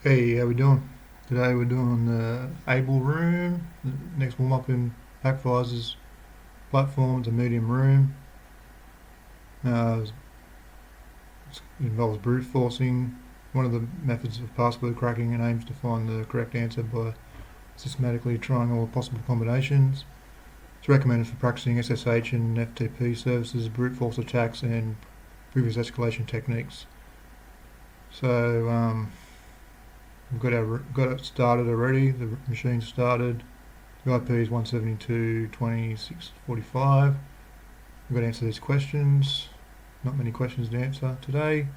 Hey, how we doing? Today we're doing the Able room. The next warm up in Hackviser's platform. It's a medium room. It involves brute forcing. One of the methods of password cracking and aims to find the correct answer by systematically trying all possible combinations. It's recommended for practicing SSH and FTP services, brute force attacks, and previous escalation techniques. So we've got it started already. The machine started. The IP is 172.26.45. We've got to answer these questions. Not many questions to answer today.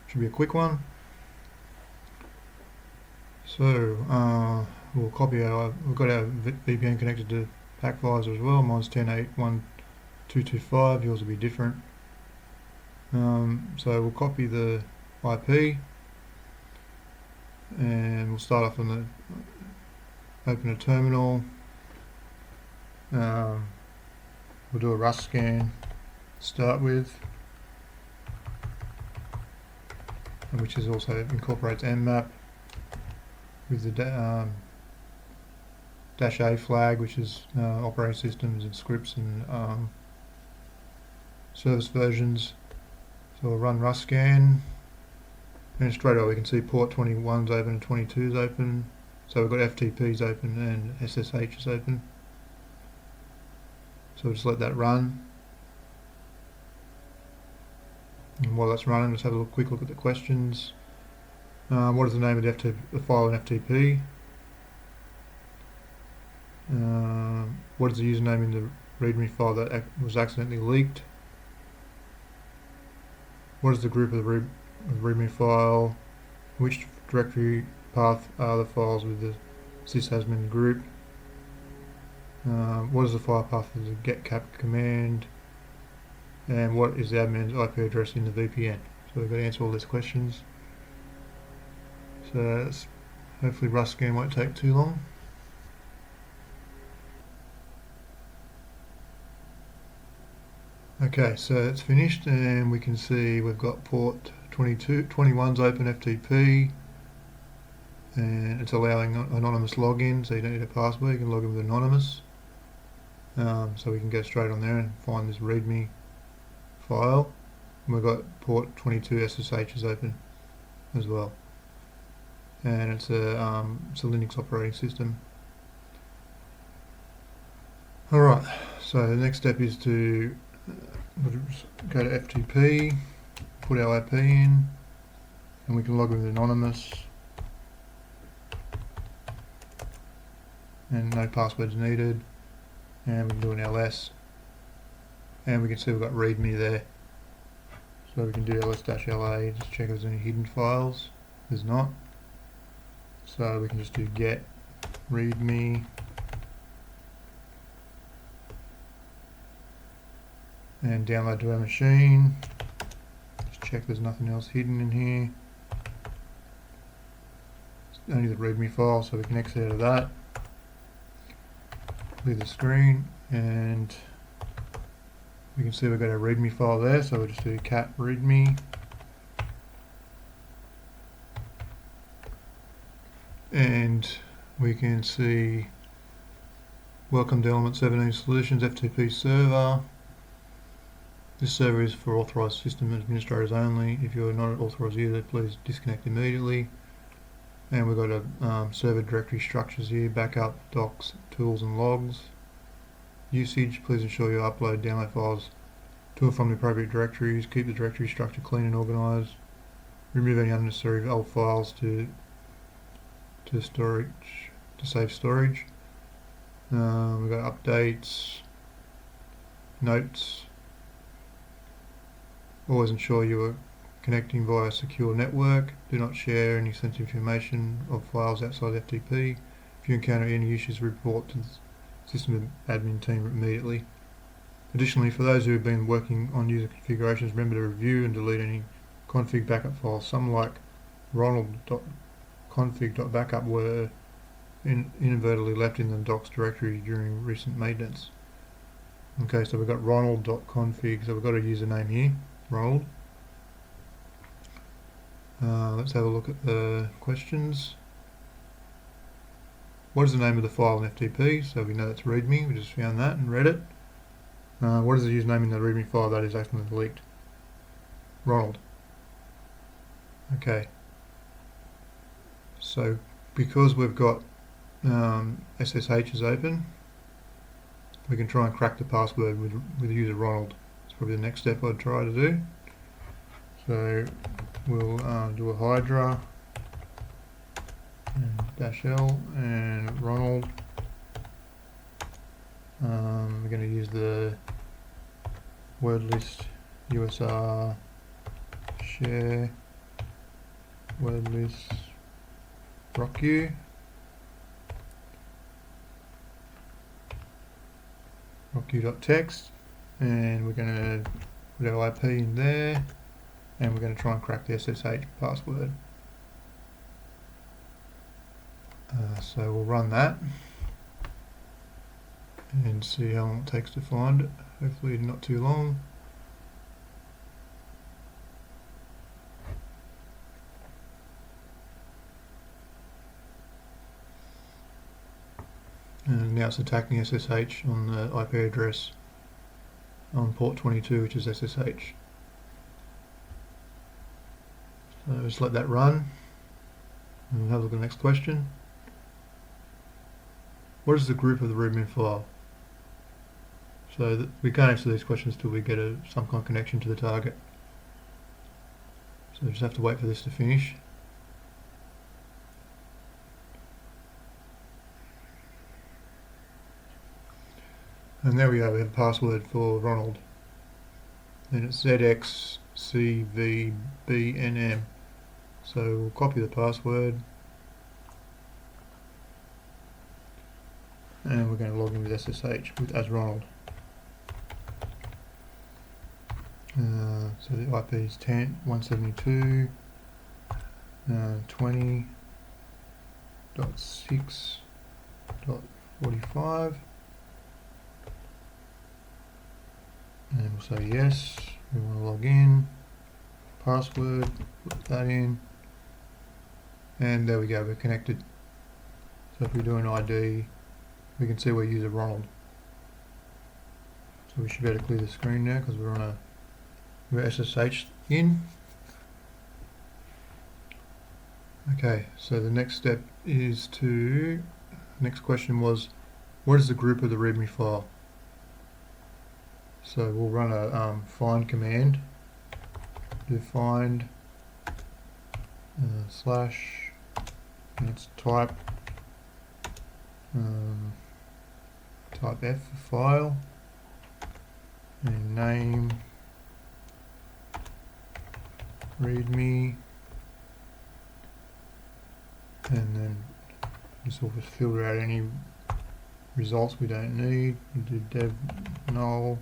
Should be a quick one. So we'll copy we've got our VPN connected to Hackviser as well. Mine's 10.8.1.225. Yours will be different. So we'll copy the IP and we'll start off on the open a terminal. We'll do a Rust scan to start with, which is also incorporates mmap with the -A flag, which is operating systems and scripts and service versions. So we'll run Rust scan, and straight away we can see port 21's open and 22's open. So we've got FTP's open and SSH is open. So we'll just let that run. And while that's running, let's have a quick look at the questions. What is the name of the file in FTP? What is the username in the README file that was accidentally leaked? What is the group of the README file? Which directory path are the files with the sysadmin group? What is the file path of the getcap command? And what is the admin's IP address in the VPN? So we've got to answer all these questions. So hopefully Rust scan won't take too long. Okay, so it's finished and we can see we've got port 21's open FTP and it's allowing anonymous login, so you don't need a password, you can log in with anonymous. So we can go straight on there and find this README file. And we've got port 22 SSH is open as well. And it's a Linux operating system. Alright, so the next step is to go to FTP, put our IP in, and we can log in with anonymous. And no passwords needed. And we can do an ls. And we can see we've got README there. So we can do ls-la, just check if there's any hidden files. There's not. So we can just do get README. And download to our machine. Just check there's nothing else hidden in here. It's only the README file, so we can exit out of that. Clear the screen, and we can see we've got our README file there, so we'll just do cat README. And we can see welcome to Element 17 Solutions FTP server. This server is for authorized system administrators only. If you're not an authorized user, please disconnect immediately. And we've got a server directory structures here: backup, docs, tools and logs. Usage: please ensure you upload download files to and from the appropriate directories. Keep the directory structure clean and organized. Remove any unnecessary old files to storage, to save storage. We've got updates, notes. Always ensure you are connecting via a secure network. Do not share any sensitive information of files outside FTP. If you encounter any issues, report to the system admin team immediately. Additionally, for those who have been working on user configurations, remember to review and delete any config backup files. Some, like ronald.config.backup, were inadvertently left in the docs directory during recent maintenance. Okay, so we've got ronald.config, so we've got a username here, Ronald. Let's have a look at the questions. What is the name of the file in FTP? So we know that's README, we just found that and read it. What is the username in the README file that is accidentally leaked? Ronald. Okay. So because we've got SSH is open, we can try and crack the password with the user Ronald. It's probably the next step I'd try to do. So we'll do a Hydra and -L and Ronald. We're going to use the word list USR share word list rockU.text, and we're going to put our IP in there, and we're going to try and crack the SSH password. So we'll run that and see how long it takes to find it. Hopefully not too long. And now it's attacking SSH on the IP address on port 22, which is SSH. So just let that run and we'll have a look at the next question. What is the group of the README file? So we can't answer these questions till we get some kind of connection to the target. So we just have to wait for this to finish. And there we go, we have a password for Ronald. Then it's ZXCVBNM. So we'll copy the password. And we're going to log in with SSH as Ronald. So the IP is 172.20.6.45. And we'll say yes, we want to log in, password, put that in, and there we go, we're connected. So if we do an ID, we can see we're user Ronald. So we should be able to clear the screen now because we're SSH in. Okay, so the next step is next question was, what is the group of the README file? So we'll run a find command, do find slash, and it's type F for file, and name README, and then this will just filter out any results we don't need. We do dev null,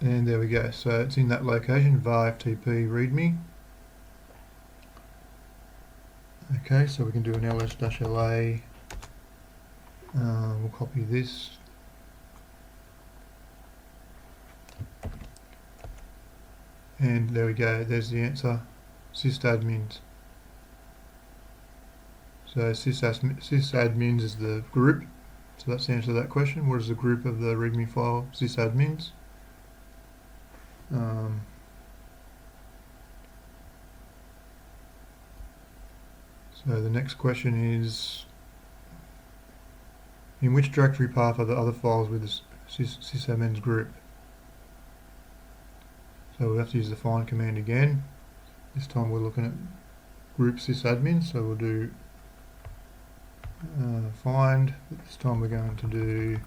and there we go. So it's in that location, var ftp readme. Okay, so we can do an ls-la. We'll copy this. And there we go, there's the answer, sysadmins. So sysadmins is the group, so that's the answer to that question. What is the group of the README file? Sysadmins. So the next question is, in which directory path are the other files with the sysadmins group? So we'll have to use the find command again. This time we're looking at group sysadmin, so we'll do find, but this time we're going to do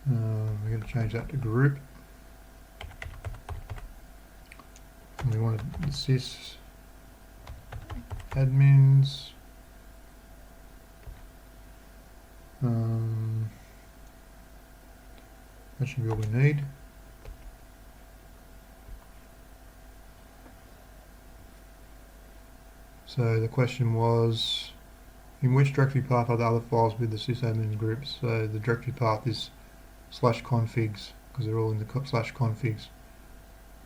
we're going to change that to group, and we want to sys admins that should be all we need. So the question was, in which directory path are the other files with the sysadmin groups? So the directory path is /configs, because they're all in the /configs.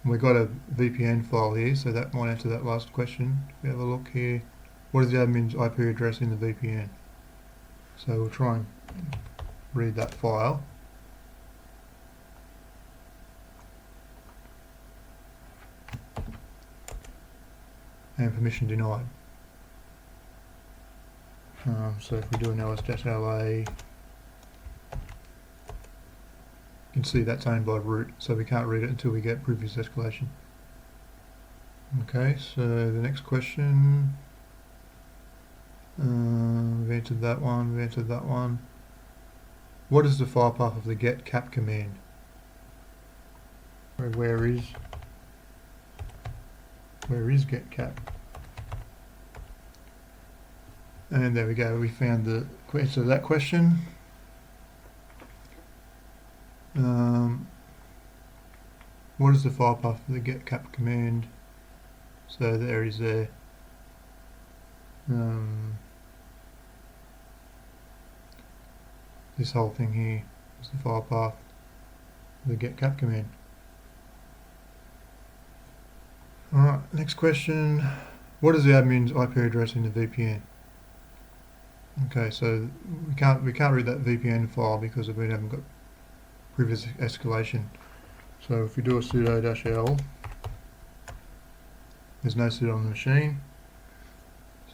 And we've got a VPN file here, so that might answer that last question. If we have a look here, what is the admin's IP address in the VPN? So we'll try and read that file. And permission denied. So if we do an ls-la, you can see that's owned by root, so we can't read it until we get previous escalation. Okay, so the next question, we've answered that one, What is the file path of the get cap command? Where is get cap? And there we go, we found the answer to that question. What is the file path for the get cap command? So there is there. This whole thing here is the file path for the get cap command. Alright, next question. What is the admin's IP address in the VPN? Okay, so we can't read that VPN file because we haven't got previous escalation. So if we do a sudo -l, there's no sudo on the machine.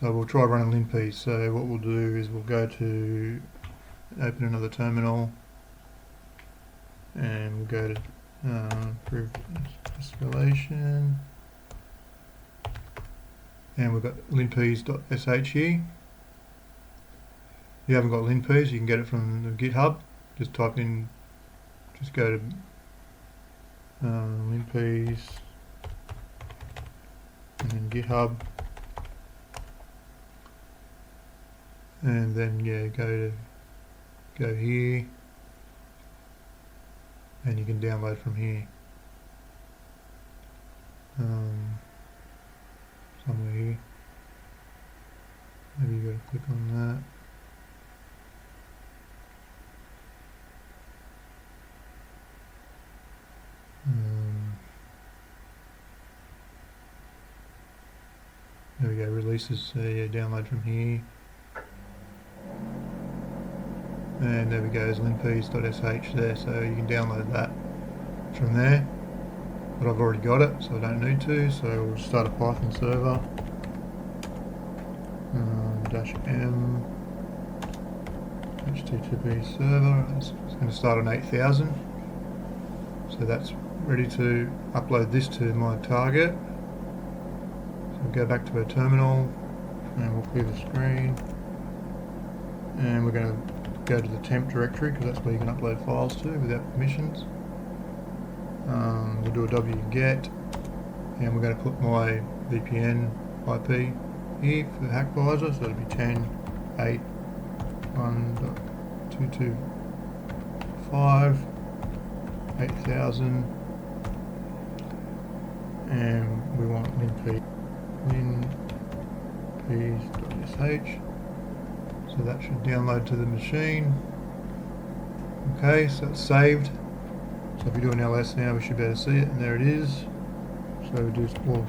So we'll try running linp. So what we'll do is we'll go to open another terminal and we'll go to previous escalation, and we've got linps.sh here. If you haven't got linps, you can get it from the GitHub. Just type in, just go to linps and then GitHub, and then yeah, go here, and you can download from here. Somewhere here. Maybe you got to click on that. There we go, releases, so yeah, download from here. And there we go, there's linps.sh there, so you can download that from there. But I've already got it, so I don't need to, so we'll start a Python server. -m HTTP server, it's going to start on 8000. So that's ready to upload this to my target. So we'll go back to our terminal and we'll clear the screen. And we're going to go to the temp directory because that's where you can upload files to without permissions. We'll do a wget, and we're going to put my VPN IP here for the Hackviser, so it'll be 10.1.225 8000, and we want linps.sh, so that should download to the machine. Okay, so it's saved. So if we do an ls now, we should be able to see it, and there it is. So we'll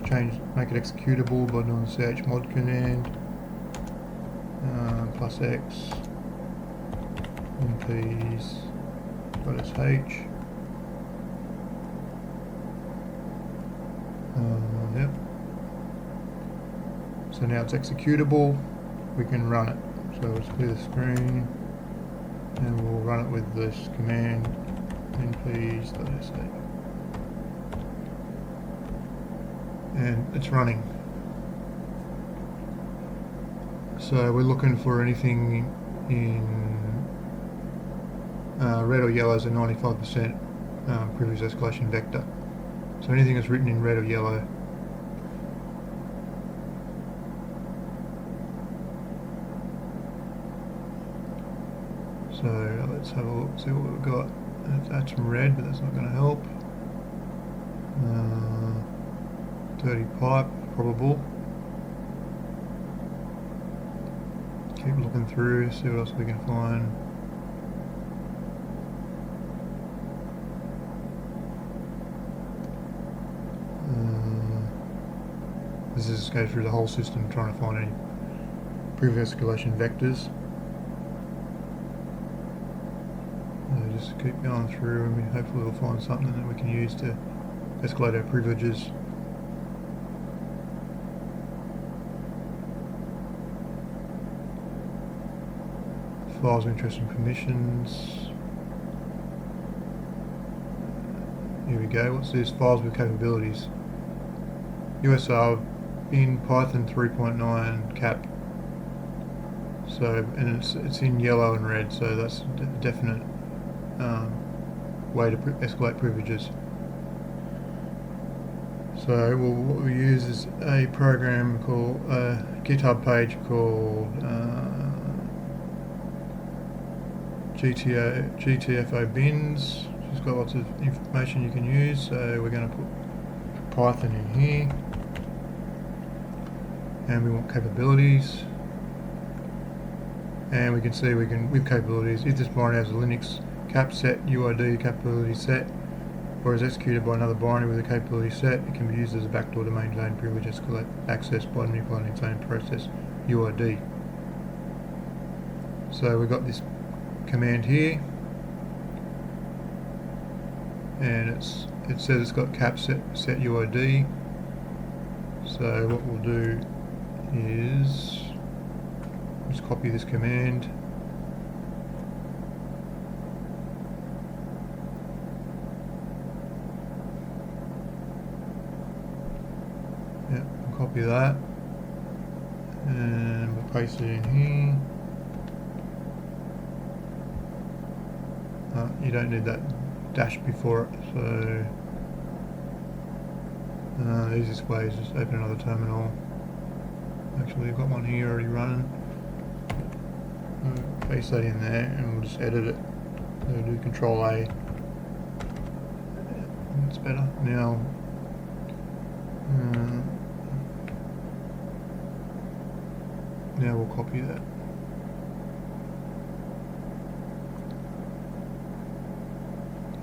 make it executable by doing the chmod command, +x linps.sh. Yep. So now it's executable. We can run it. So let's clear the screen, and we'll run it with this command. linps.sh, and it's running. So we're looking for anything in red or yellow is a 95% previous escalation vector. So anything that's written in red or yellow. So let's have a look, see what we've got. That's red, but that's not going to help. Dirty pipe, probable. keep looking through, see what else we can find. This is go through the whole system trying to find any previous escalation vectors. Just keep going through and hopefully we'll find something that we can use to escalate our privileges. Files of interest and permissions. Here we go. What's this? Files with capabilities. USR in Python 3.9 cap. So, and it's in yellow and red, so that's a definite way to escalate privileges. So, what we use is a program called a GitHub page called GTFO bins. It's got lots of information you can use. So we're going to put Python in here, and we want capabilities. And we can see we can, with capabilities, if this binary has a Linux cap set UID capability set, or is executed by another binary with a capability set, it can be used as a backdoor to maintain privilege escalate access by manipulating its own process UID. So we've got this command here, and it says it's got cap set UID. So what we'll do is just copy this command, we'll copy that, and we'll paste it in here. You don't need that dash before it, so the easiest way is just open another terminal. Actually, I've got one here already running. Paste that in there, and we'll just edit it. So we'll do Control A. That's better. Now, now we'll copy that.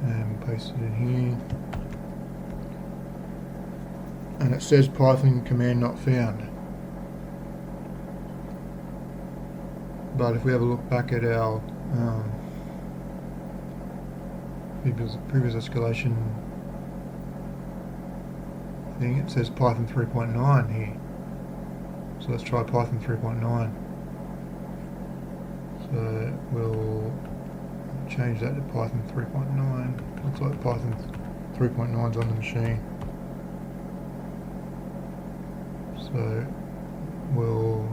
And we'll paste it in here. And it says Python command not found. But if we have a look back at our previous escalation thing, it says Python 3.9 here. So let's try Python 3.9. So we'll change that to Python 3.9. Looks like Python 3.9 is on the machine. So we'll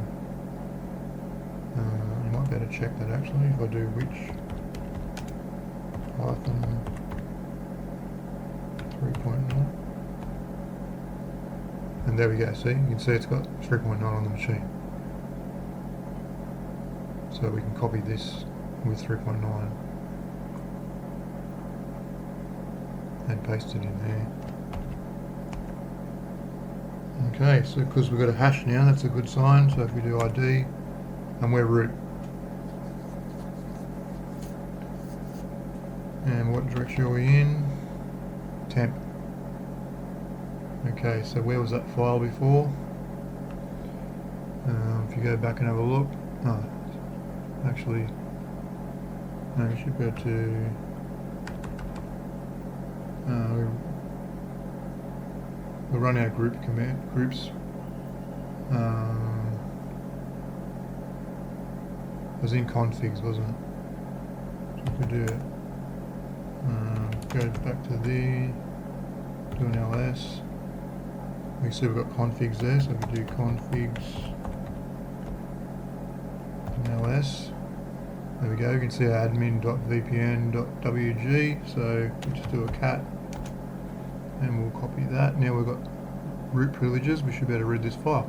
you might better check that actually. If I do which Python 3.9, and there we go. See, you can see it's got 3.9 on the machine. So we can copy this with 3.9 and paste it in there. Okay, so because we've got a hash now, that's a good sign. So if we do ID, and we're root. And what direction are we in? Temp. Okay, so where was that file before? If you go back and have a look, actually, no, we should go to, we'll run our groups. It was in configs, wasn't it? So if we do it, go back to the, do an ls, we can see we've got configs there, so if we do configs, an ls, there we go, you can see our admin.vpn.wg, so we just do a cat, and we'll copy that. Now we've got root privileges, we should be able to read this file.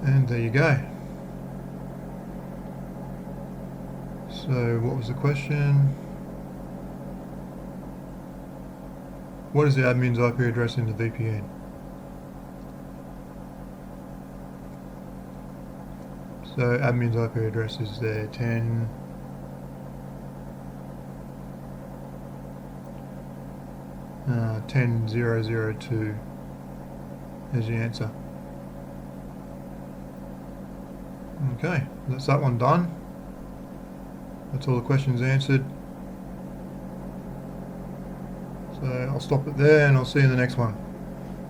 And there you go. So what was the question? What is the admin's IP address in the VPN? So admin's IP address is there, 10. Uh, 10.0.0.2 is the answer. Okay, that's that one done. That's all the questions answered. So I'll stop it there and I'll see you in the next one.